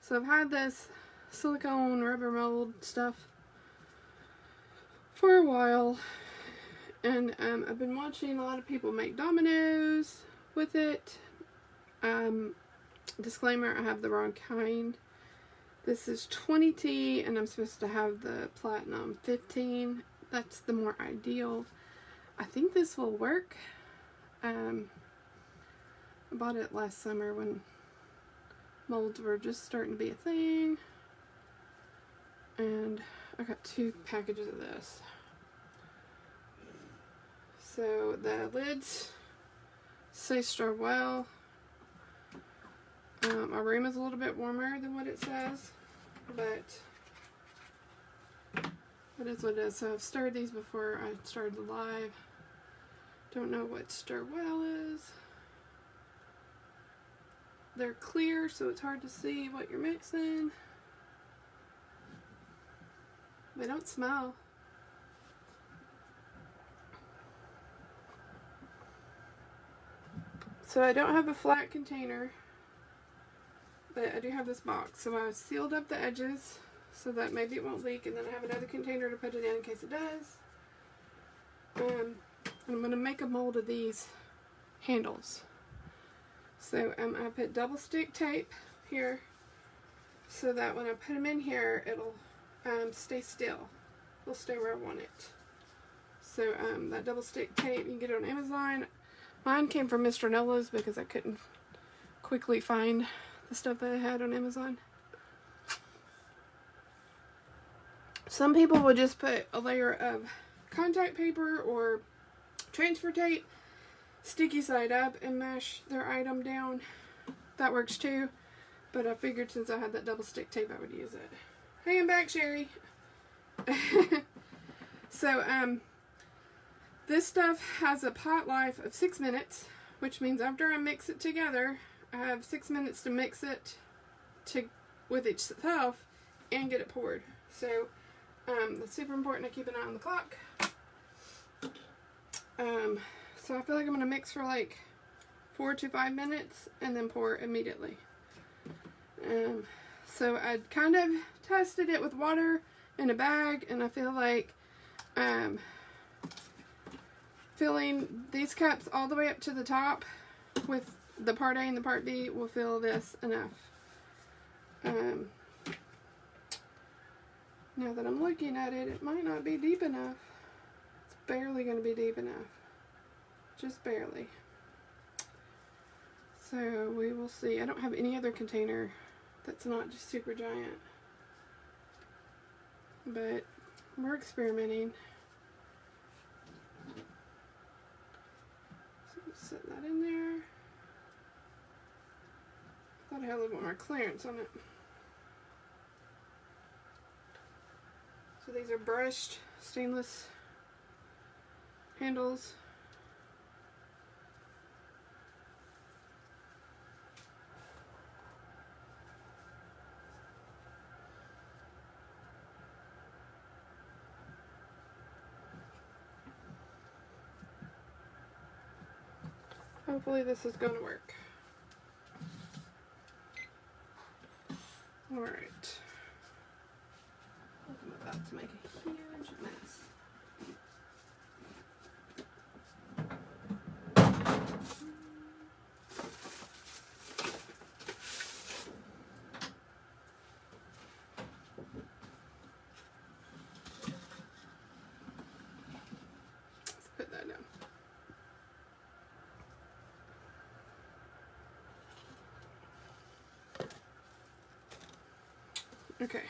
So I've had this silicone rubber mold stuff for a while, and I've been watching a lot of people make dominoes with it. Disclaimer, I have the wrong kind. This is 20T and I'm supposed to have the platinum 15. That's the more ideal. I think this will work. I bought it last summer when molds were just starting to be a thing. And I got 2 packages of this. So the lids say store well. My room is a little bit warmer than what it says, but it is what it is. So I've stirred these before I started the live. Don't know what stir well is. They're clear, so it's hard to see what you're mixing. They don't smell. So I don't have a flat container, but I do have this box. So I sealed up the edges so that maybe it won't leak, and then I have another container to put it in case it does. I'm going to make a mold of these handles. So I put double stick tape here so that when I put them in here, it'll stay still. It'll stay where I want it. So that double stick tape, you can get it on Amazon. Mine came from Mr. Nola's because I couldn't quickly find the stuff that I had on Amazon. Some people will just put a layer of contact paper or transfer tape, sticky side up, and mash their item down. That works too, but I figured since I had that double stick tape I would use it. Hey, I'm back, Sherry. So this stuff has a pot life of 6 minutes, which means after I mix it together, I have 6 minutes to mix it with itself and get it poured. So that's super important to keep an eye on the clock. So I feel like I'm going to mix for like 4 to 5 minutes and then pour immediately. So I kind of tested it with water in a bag, and I feel like filling these cups all the way up to the top with the part A and the part B will fill this enough. Now that I'm looking at it, it might not be deep enough. It's barely going to be deep enough. Just barely. So we will see. I don't have any other container that's not just super giant. But we're experimenting. So set that in there. Thought I had a little bit more clearance on it. So these are brushed stainless handles. Hopefully this is going to work. Alright. I'm about to make a huge mess. Let's put that down. Okay.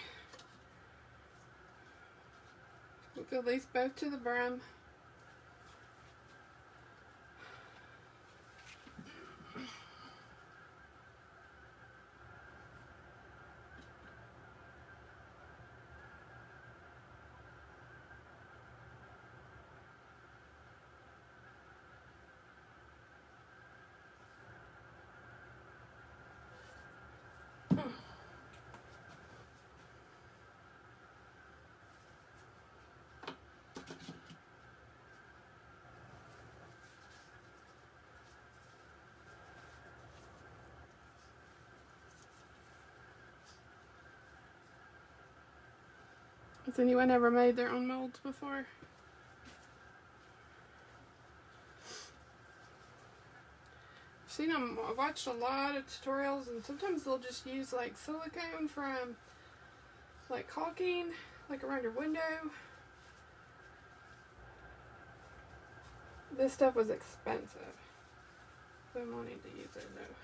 We'll fill these both to the brim. Has anyone ever made their own molds before? I've seen them, I've watched a lot of tutorials, and sometimes they'll just use like silicone from like caulking, like around your window. This stuff was expensive. So I'm wanting to use it though.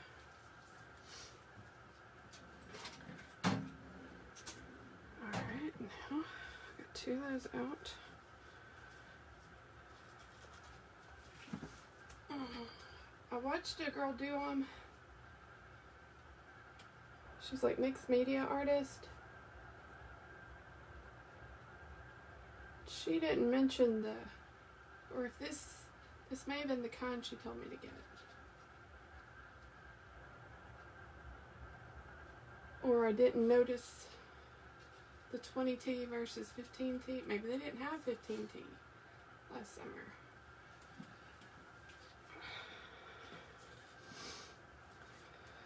Alright, now I've got 2 of those out. I watched a girl do them. She's like mixed media artist. She didn't mention the, or if this may have been the kind she told me to get. Or I didn't notice the 20T versus 15T. Maybe they didn't have 15T last summer.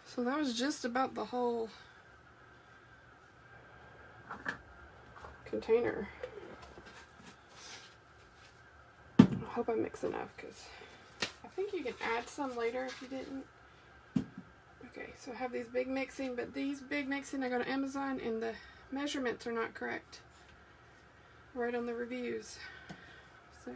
So that was just about the whole container. I hope I mix enough, because I think you can add some later if you didn't. Okay, so I have these big mixing, but these big mixing I got on Amazon and the measurements are not correct right on the reviews. So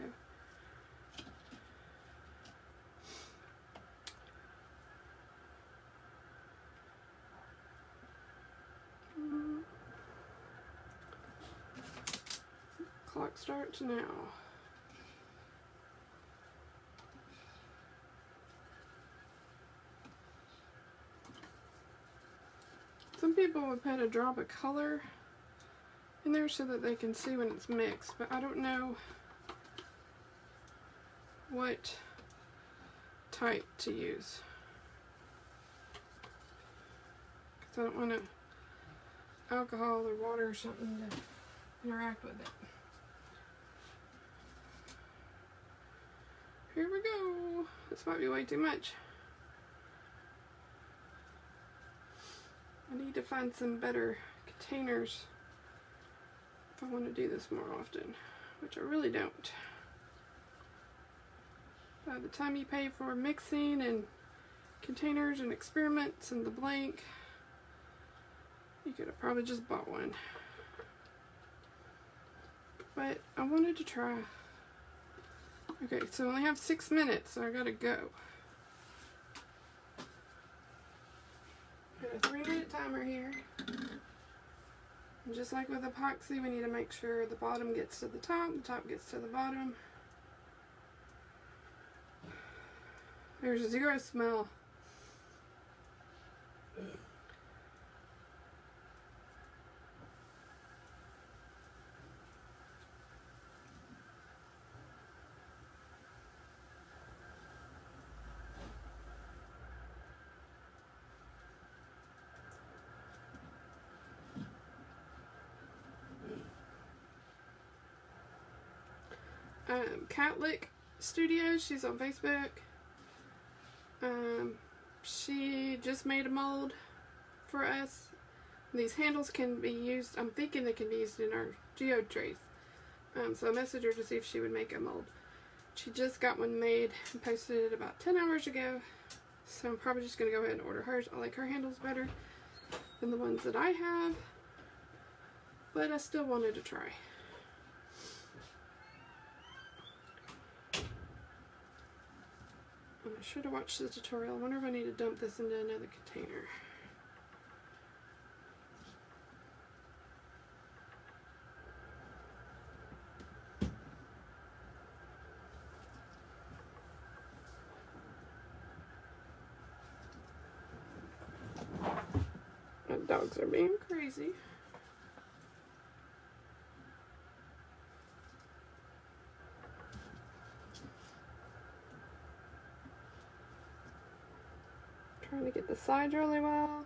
clock starts now. Some people would put a drop of color in there so that they can see when it's mixed, but I don't know what type to use, because I don't want alcohol or water or something to interact with it. Here we go. This might be way too much. I need to find some better containers if I want to do this more often, which I really don't. By the time you pay for mixing and containers and experiments and the blank, you could have probably just bought one. But I wanted to try. Okay, so I only have 6 minutes, so I gotta go. Got a 3-minute timer here. And just like with epoxy, we need to make sure the bottom gets to the top gets to the bottom. There's 0 smell. Catlick Studios, she's on Facebook. She just made a mold for us. These handles can be used, I'm thinking they can be used in our geode trays. So I messaged her to see if she would make a mold. She just got one made and posted it about 10 hours ago. So I'm probably just going to go ahead and order hers. I like her handles better than the ones that I have. But I still wanted to try. I should have watched the tutorial. I wonder if I need to dump this into another container. My dogs are being crazy. Trying to get the sides really well.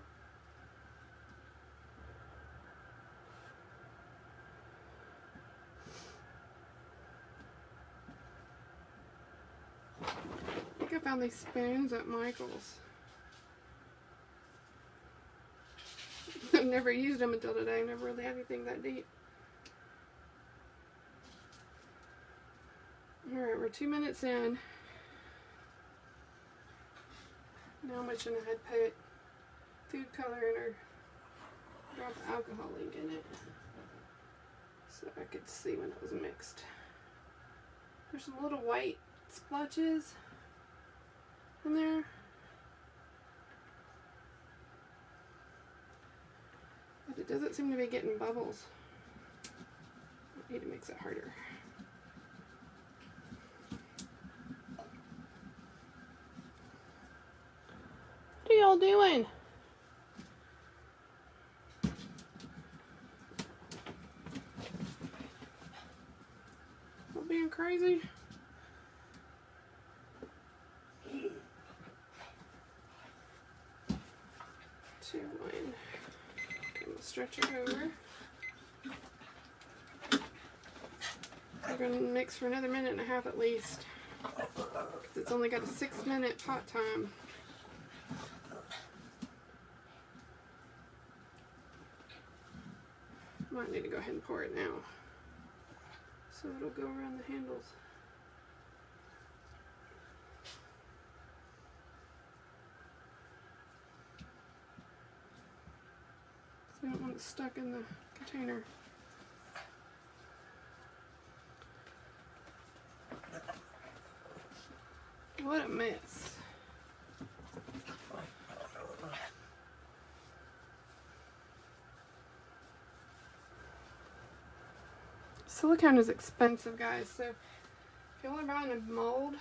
I think I found these spoons at Michael's. I've never used them until today. I've never really had anything that deep. Alright, we're 2 minutes in. Now I'm wishing I had put food coloring or drop of alcohol ink in it so I could see when it was mixed. There's some little white splotches in there. But it doesn't seem to be getting bubbles. I need to mix it harder. What are y'all doing? Y'all being crazy? Two, one. Okay, we'll stretch it over. We're going to mix for another 1.5 minutes at least. Because it's only got a 6-minute pot time. Might need to go ahead and pour it now. So it'll go around the handles. So we don't want it stuck in the container. What a mess. Silicone is expensive, guys, so if y'all are buying a mold,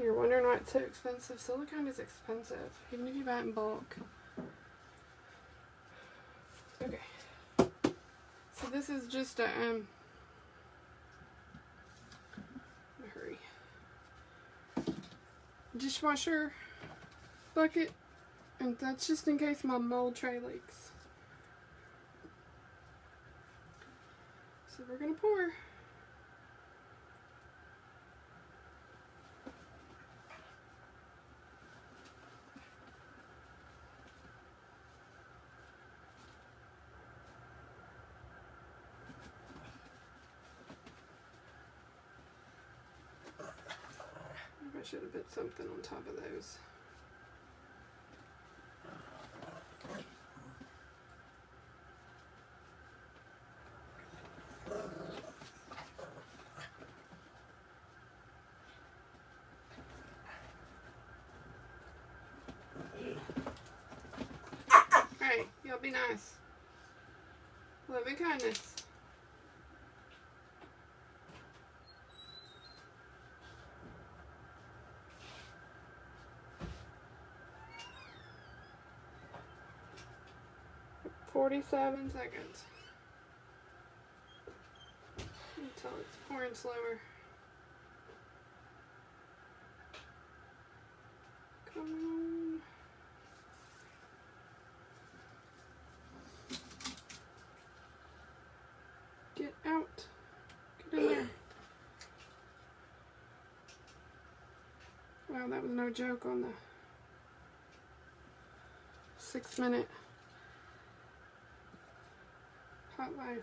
you're wondering why it's so expensive. Silicone is expensive, even if you buy it in bulk. Okay. So this is just a, hurry. Dishwasher bucket, and that's just in case my mold tray leaks. So we're gonna pour. Maybe I should have put something on top of those. Alright, y'all be nice. Love and kindness. "47 seconds. Until it's pouring slower. Come on. Get out. Get in there. Wow, that was no joke on the 6-minute hot life.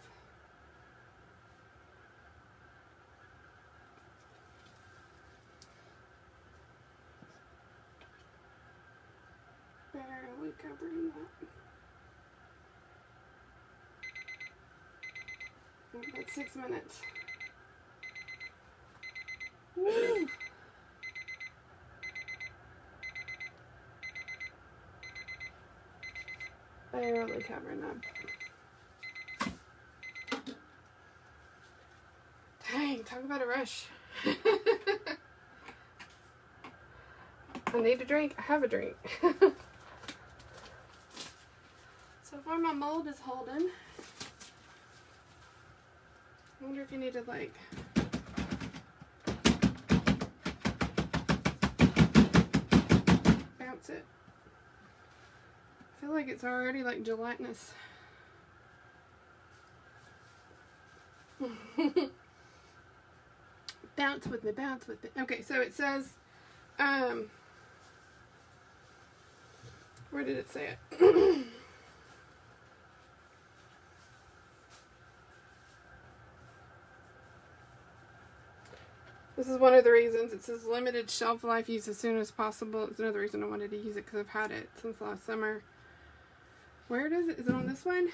Barely covering that. Oh, that's 6 minutes. Woo! Barely covering that. Dang, talk about a rush. I need a drink. I have a drink. So far my mold is holding. I wonder if you need to like bounce it. I feel like it's already like gelatinous. Bounce with me, bounce with me. Okay, so it says, where did it say it? This is one of the reasons. It says limited shelf life, use as soon as possible. It's another reason I wanted to use it because I've had it since last summer. Where is it? Is it on this one?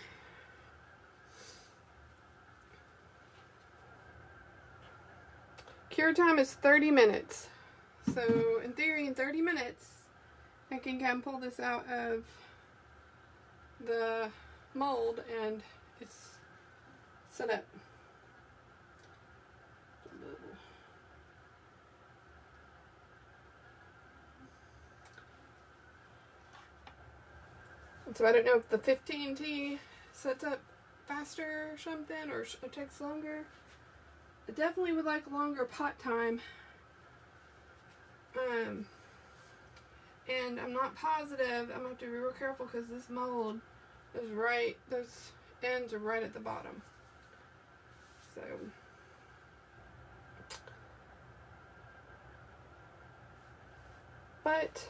Cure time is 30 minutes. So in theory, in 30 minutes, I can come pull this out of the mold and it's set up. So I don't know if the 15T sets up faster or something, or it takes longer. I definitely would like longer pot time. And I'm not positive. I'm going to have to be real careful because this mold is right, those ends are right at the bottom. So, but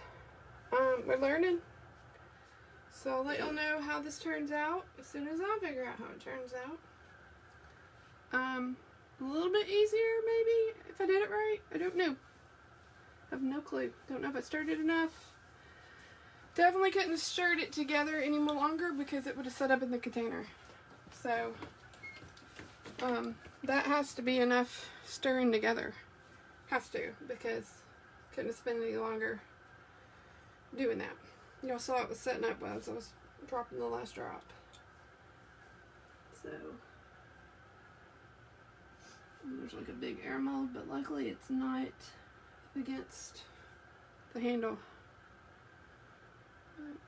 we're learning. So I'll let y'all know how this turns out as soon as I figure out how it turns out. A little bit easier maybe if I did it right. I don't know. I have no clue. Don't know if I stirred it enough. Definitely couldn't have stirred it together any more longer because it would have set up in the container. So that has to be enough stirring together. Has to, because couldn't have spent any longer doing that. Y'all saw it was setting up as I was dropping the last drop. So there's like a big air mold, but luckily it's not against the handle.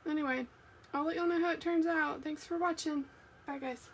Anyway, I'll let y'all know how it turns out. Thanks for watching. Bye guys.